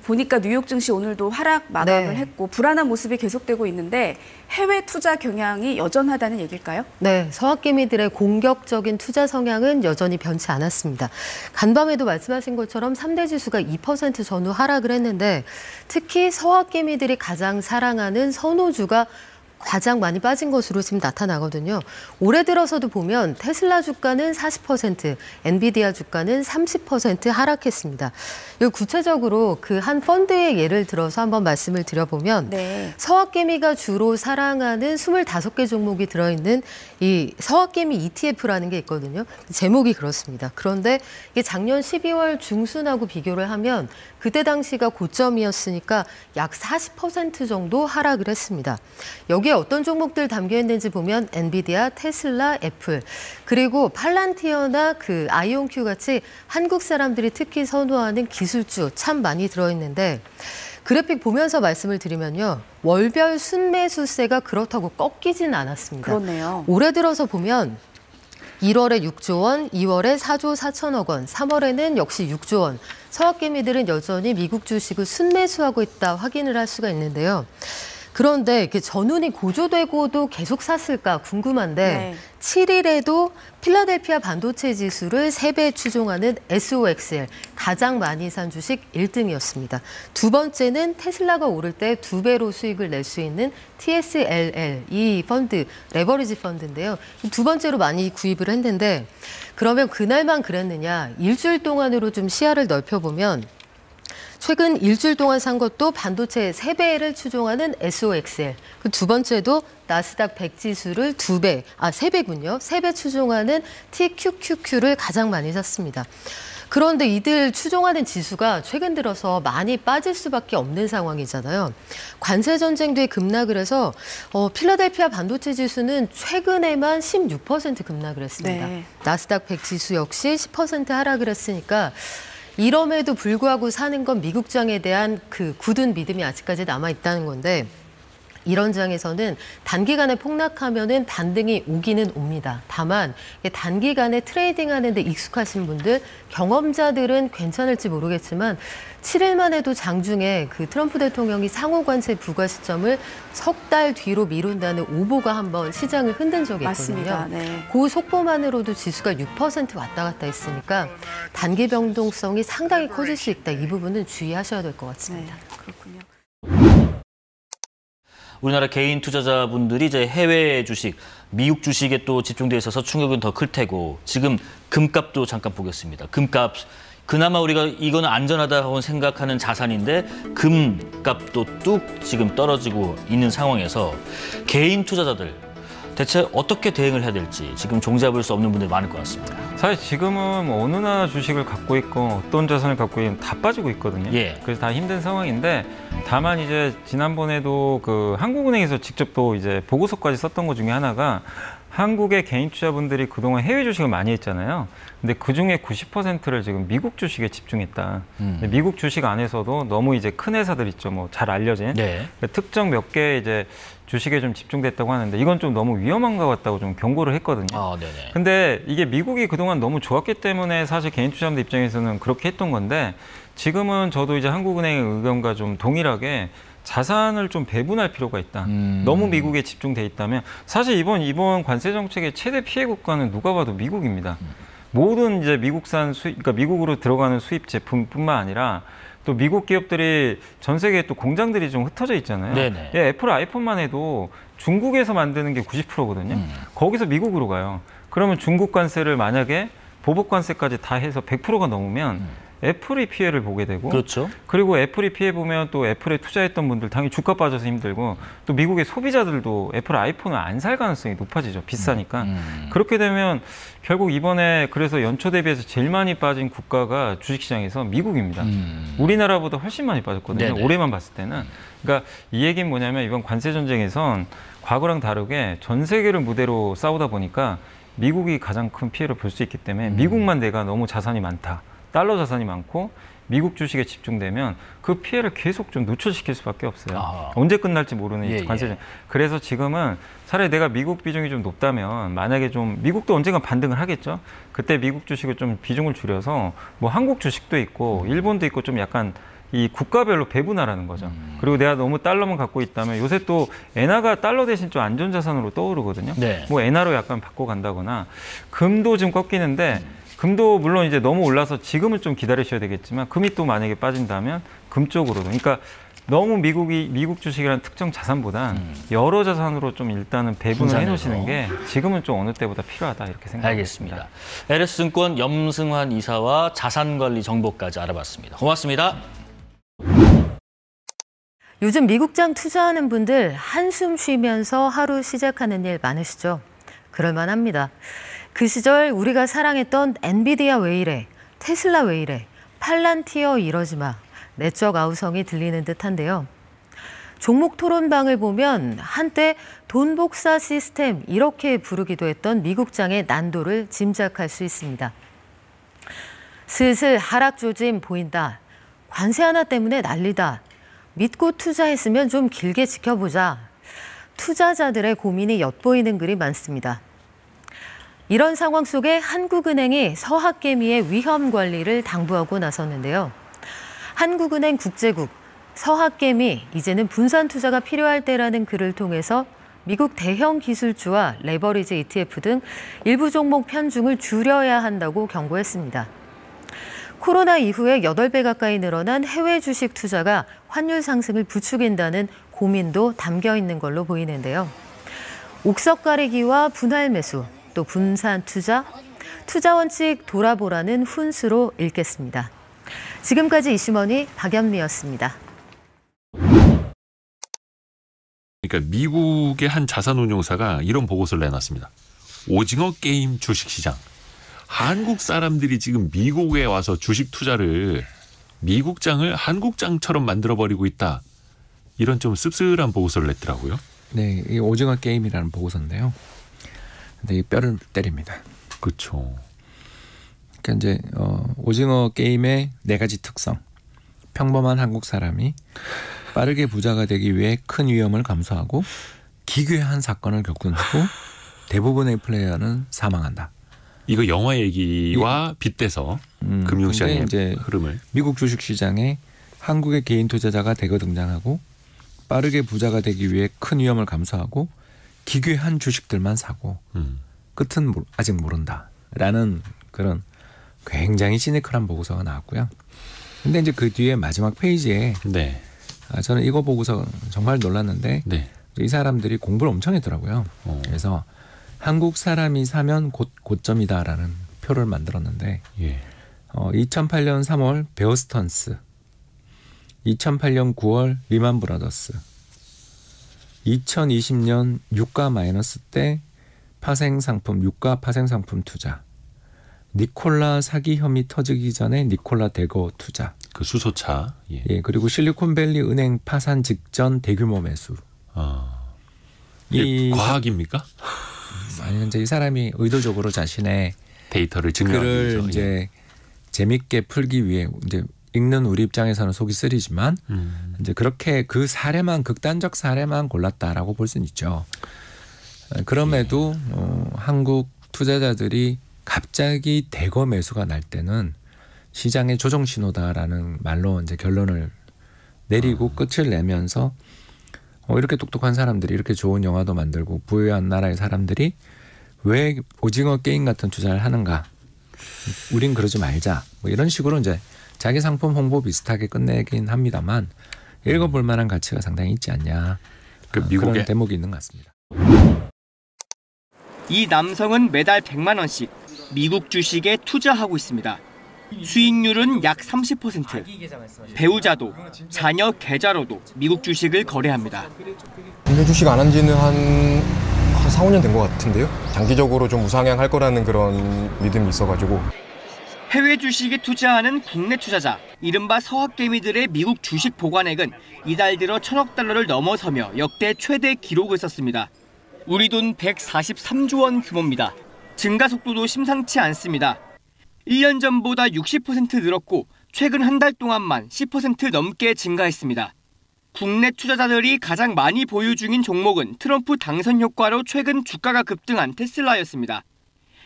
보니까 뉴욕 증시 오늘도 하락 마감을 했고 불안한 모습이 계속되고 있는데 해외 투자 경향이 여전하다는 얘기일까요? 네, 서학개미들의 공격적인 투자 성향은 여전히 변치 않았습니다. 간밤에도 말씀하신 것처럼 3대 지수가 2% 전후 하락을 했는데 특히 서학개미들이 가장 사랑하는 선호주가 가장 많이 빠진 것으로 지금 나타나거든요. 올해 들어서도 보면 테슬라 주가는 40%, 엔비디아 주가는 30% 하락했습니다. 구체적으로 그 한 펀드의 예를 들어서 한번 말씀을 드려보면 서학개미가 주로 사랑하는 25개 종목이 들어있는 이 서학개미 ETF라는 게 있거든요. 제목이 그렇습니다. 그런데 이게 작년 12월 중순하고 비교를 하면 그때 당시가 고점이었으니까 약 40% 정도 하락을 했습니다. 여기에 어떤 종목들 담겨 있는지 보면 엔비디아, 테슬라, 애플, 그리고 팔란티어나 그 아이온큐 같이 한국 사람들이 특히 선호하는 기술주 참 많이 들어있는데 그래픽 보면서 말씀을 드리면요. 월별 순매수세가 그렇다고 꺾이진 않았습니다. 그렇네요. 올해 들어서 보면 1월에 6조 원, 2월에 4조 4천억 원, 3월에는 역시 6조 원. 서학개미들은 여전히 미국 주식을 순매수하고 있다 확인을 할 수가 있는데요. 그런데 이렇게 전운이 고조되고도 계속 샀을까 궁금한데 7일에도 필라델피아 반도체 지수를 3배 추종하는 SOXL 가장 많이 산 주식 1등이었습니다. 두 번째는 테슬라가 오를 때 2배로 수익을 낼 수 있는 TSLL 이 펀드, 레버리지 펀드인데요. 두 번째로 많이 구입을 했는데 그러면 그날만 그랬느냐? 일주일 동안으로 좀 시야를 넓혀보면 최근 일주일 동안 산 것도 반도체 3배를 추종하는 SOXL. 그 두 번째도 나스닥 100 지수를 3배군요. 3배 추종하는 TQQQ를 가장 많이 샀습니다. 그런데 이들 추종하는 지수가 최근 들어서 많이 빠질 수밖에 없는 상황이잖아요. 관세 전쟁 뒤에 급락을 해서 필라델피아 반도체 지수는 최근에만 16% 급락을 했습니다. 나스닥 100 지수 역시 10% 하락을 했으니까 이럼에도 불구하고 사는 건 미국장에 대한 그 굳은 믿음이 아직까지 남아있다는 건데 이런 장에서는 단기간에 폭락하면은 반등이 오기는 옵니다. 다만 단기간에 트레이딩하는 데 익숙하신 분들, 경험자들은 괜찮을지 모르겠지만 7일만 해도 장중에 그 트럼프 대통령이 상호 관세 부과 시점을 석 달 뒤로 미룬다는 오보가 한번 시장을 흔든 적이 있거든요. 맞습니다. 그 속보만으로도 지수가 6% 왔다 갔다 했으니까 단기 변동성이 상당히 커질 수 있다. 이 부분은 주의하셔야 될 것 같습니다. 그렇군요. 우리나라 개인 투자자분들이 이제 해외 주식, 미국 주식에 또 집중돼 있어서 충격은 더 클 테고 지금 금값도 잠깐 보겠습니다. 금값 그나마 우리가 이거는 안전하다고 생각하는 자산인데 금값도 뚝 지금 떨어지고 있는 상황에서 개인 투자자들 대체 어떻게 대응을 해야 될지 지금 종잡을 수 없는 분들이 많을 것 같습니다. 사실 지금은 어느 나라 주식을 갖고 있고 어떤 자산을 갖고 있든 다 빠지고 있거든요. 그래서 다 힘든 상황인데 다만 이제 지난번에도 그 한국은행에서 직접 또 이제 보고서까지 썼던 것 중에 하나가 한국의 개인 투자분들이 그동안 해외 주식을 많이 했잖아요. 근데 그중에 90%를 지금 미국 주식에 집중했다. 미국 주식 안에서도 너무 이제 큰 회사들 있죠. 뭐 잘 알려진 특정 몇 개 이제 주식에 좀 집중됐다고 하는데 이건 좀 너무 위험한 것 같다고 좀 경고를 했거든요. 근데 이게 미국이 그동안 너무 좋았기 때문에 사실 개인 투자자들 입장에서는 그렇게 했던 건데 지금은 저도 이제 한국은행의 의견과 좀 동일하게 자산을 좀 배분할 필요가 있다. 너무 미국에 집중돼 있다면 사실 이번 관세 정책의 최대 피해 국가는 누가 봐도 미국입니다. 모든 이제 미국산 수입, 그러니까 미국으로 들어가는 수입 제품뿐만 아니라 또 미국 기업들이 전 세계에 또 공장들이 좀 흩어져 있잖아요. 애플 아이폰만 해도 중국에서 만드는 게 90%거든요. 거기서 미국으로 가요. 그러면 중국 관세를 만약에 보복 관세까지 다 해서 100%가 넘으면 애플이 피해를 보게 되고 그리고 애플이 피해 보면 또 애플에 투자했던 분들 당연히 주가 빠져서 힘들고 또 미국의 소비자들도 애플 아이폰을 안 살 가능성이 높아지죠. 비싸니까. 그렇게 되면 결국 이번에 그래서 연초 대비해서 제일 많이 빠진 국가가 주식시장에서 미국입니다. 우리나라보다 훨씬 많이 빠졌거든요. 올해만 봤을 때는. 그러니까 이 얘기는 뭐냐면 이번 관세 전쟁에선 과거랑 다르게 전 세계를 무대로 싸우다 보니까 미국이 가장 큰 피해를 볼 수 있기 때문에 미국만 내가 너무 자산이 많다. 달러 자산이 많고 미국 주식에 집중되면 그 피해를 계속 좀 노출시킬 수밖에 없어요. 언제 끝날지 모르는 관세전. 그래서 지금은 차라리 내가 미국 비중이 좀 높다면 만약에 좀 미국도 언젠가 반등을 하겠죠. 그때 미국 주식을 좀 비중을 줄여서 뭐 한국 주식도 있고 일본도 있고 좀 약간 이 국가별로 배분하라는 거죠. 그리고 내가 너무 달러만 갖고 있다면 요새 또 엔화가 달러 대신 좀 안전자산으로 떠오르거든요. 네. 뭐 엔화로 약간 바꿔간다거나 금도 좀 꺾이는데 금도 물론 이제 너무 올라서 지금은 좀 기다리셔야 되겠지만 금이 또 만약에 빠진다면 금 쪽으로도. 그러니까 너무 미국 주식이라는 특정 자산보다 여러 자산으로 좀 일단은 배분을 해놓으시는 게 지금은 좀 어느 때보다 필요하다 이렇게 생각합니다. 알겠습니다. LS증권 염승환 이사와 자산관리 정보까지 알아봤습니다. 고맙습니다. 요즘 미국장 투자하는 분들 한숨 쉬면서 하루 시작하는 일 많으시죠? 그럴만합니다. 그 시절 우리가 사랑했던 엔비디아 왜 이래, 테슬라 왜 이래, 팔란티어 이러지 마, 내적 아우성이 들리는 듯한데요. 종목 토론방을 보면 한때 돈 복사 시스템 이렇게 부르기도 했던 미국장의 난도를 짐작할 수 있습니다. 슬슬 하락 조짐 보인다. 관세 하나 때문에 난리다. 믿고 투자했으면 좀 길게 지켜보자. 투자자들의 고민이 엿보이는 글이 많습니다. 이런 상황 속에 한국은행이 서학개미의 위험 관리를 당부하고 나섰는데요. 한국은행 국제국, 서학개미 이제는 분산 투자가 필요할 때라는 글을 통해서 미국 대형 기술주와 레버리지 ETF 등 일부 종목 편중을 줄여야 한다고 경고했습니다. 코로나 이후에 8배 가까이 늘어난 해외 주식 투자가 환율 상승을 부추긴다는 고민도 담겨 있는 걸로 보이는데요. 옥석 가리기와 분할 매수, 또 분산 투자, 투자 원칙 돌아보라는 훈수로 읽겠습니다. 지금까지 이슈머니 박연미였습니다. 그러니까 미국의 한 자산운용사가 이런 보고서를 내놨습니다. 오징어 게임 주식시장. 한국 사람들이 지금 미국에 와서 주식 투자를 미국장을 한국장처럼 만들어버리고 있다. 이런 좀 씁쓸한 보고서를 냈더라고요. 네, 이 오징어 게임이라는 보고서인데요. 근데 이 뼈를 때립니다. 그렇죠. 그러니까 이제 오징어 게임의 4가지 특성. 평범한 한국 사람이 빠르게 부자가 되기 위해 큰 위험을 감수하고 기괴한 사건을 겪은 후 대부분의 플레이어는 사망한다. 이거 영화 얘기와 빗대서 금융시장의 이제 흐름을. 미국 주식시장에 한국의 개인 투자자가 대거 등장하고 빠르게 부자가 되기 위해 큰 위험을 감수하고 기괴한 주식들만 사고 끝은 아직 모른다라는 그런 굉장히 시니컬한 보고서가 나왔고요. 근데 이제 그 뒤에 마지막 페이지에 네. 저는 이거 보고서 정말 놀랐는데 네. 이 사람들이 공부를 엄청 했더라고요. 그래서 한국 사람이 사면 곧 고점이다라는 표를 만들었는데 2008년 3월 베어스턴스, 2008년 9월 리만 브라더스, 2020년 유가 마이너스 때 파생상품, 유가 파생상품 투자, 니콜라 사기 혐의 터지기 전에 니콜라 대거 투자, 그 수소차, 예, 그리고 실리콘밸리 은행 파산 직전 대규모 매수. 이 과학입니까? 아니 이제 이 사람이 의도적으로 자신의 데이터를 증명하기 위해서 글을 이제 재밌게 풀기 위해 이제 읽는 우리 입장에서는 속이 쓰리지만 이제 그렇게 그 사례만 극단적 사례만 골랐다라고 볼 수는 있죠. 그럼에도 한국 투자자들이 갑자기 대거 매수가 날 때는 시장의 조정 신호다라는 말로 이제 결론을 내리고 끝을 내면서 이렇게 똑똑한 사람들이 이렇게 좋은 영화도 만들고 부유한 나라의 사람들이 왜 오징어 게임 같은 투자를 하는가? 우린 그러지 말자. 뭐 이런 식으로 이제 자기 상품 홍보 비슷하게 끝내긴 합니다만 읽어볼 만한 가치가 상당히 있지 않냐. 그런 대목이 있는 것 같습니다. 이 남성은 매달 100만 원씩 미국 주식에 투자하고 있습니다. 수익률은 약 30%. 배우자도 자녀 계좌로도 미국 주식을 거래합니다. 국내 주식 안 한 지는 한 4, 5년 된 것 같은데요. 장기적으로 좀 우상향할 거라는 그런 믿음이 있어가지고. 해외 주식에 투자하는 국내 투자자, 이른바 서학개미들의 미국 주식 보관액은 이달 들어 1,000억 달러를 넘어서며 역대 최대 기록을 썼습니다. 우리 돈 143조 원 규모입니다. 증가 속도도 심상치 않습니다. 1년 전보다 60% 늘었고 최근 한 달 동안만 10% 넘게 증가했습니다. 국내 투자자들이 가장 많이 보유 중인 종목은 트럼프 당선 효과로 최근 주가가 급등한 테슬라였습니다.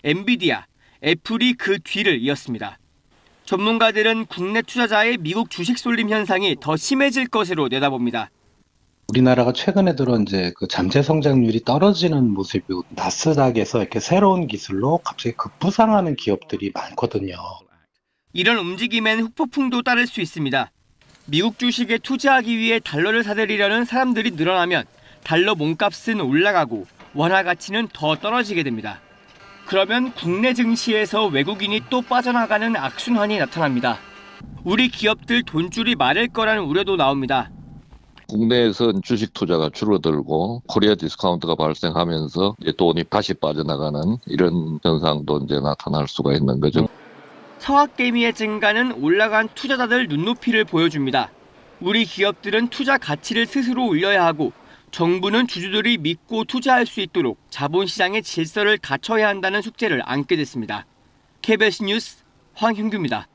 엔비디아, 애플이 그 뒤를 이었습니다. 전문가들은 국내 투자자의 미국 주식 쏠림 현상이 더 심해질 것으로 내다봅니다. 우리나라가 최근에 들어 이제 그 잠재 성장률이 떨어지는 모습이고 나스닥에서 이렇게 새로운 기술로 갑자기 급부상하는 기업들이 많거든요. 이런 움직임엔 후폭풍도 따를 수 있습니다. 미국 주식에 투자하기 위해 달러를 사들이려는 사람들이 늘어나면 달러 몸값은 올라가고 원화 가치는 더 떨어지게 됩니다. 그러면 국내 증시에서 외국인이 또 빠져나가는 악순환이 나타납니다. 우리 기업들 돈줄이 마를 거라는 우려도 나옵니다. 국내에서 주식 투자가 줄어들고 코리아 디스카운트가 발생하면서 이제 돈이 다시 빠져나가는 이런 현상도 이제 나타날 수가 있는 거죠. 서학개미의 증가는 올라간 투자자들 눈높이를 보여줍니다. 우리 기업들은 투자 가치를 스스로 올려야 하고 정부는 주주들이 믿고 투자할 수 있도록 자본시장의 질서를 갖춰야 한다는 숙제를 안게 됐습니다. KBS 뉴스 황형규입니다.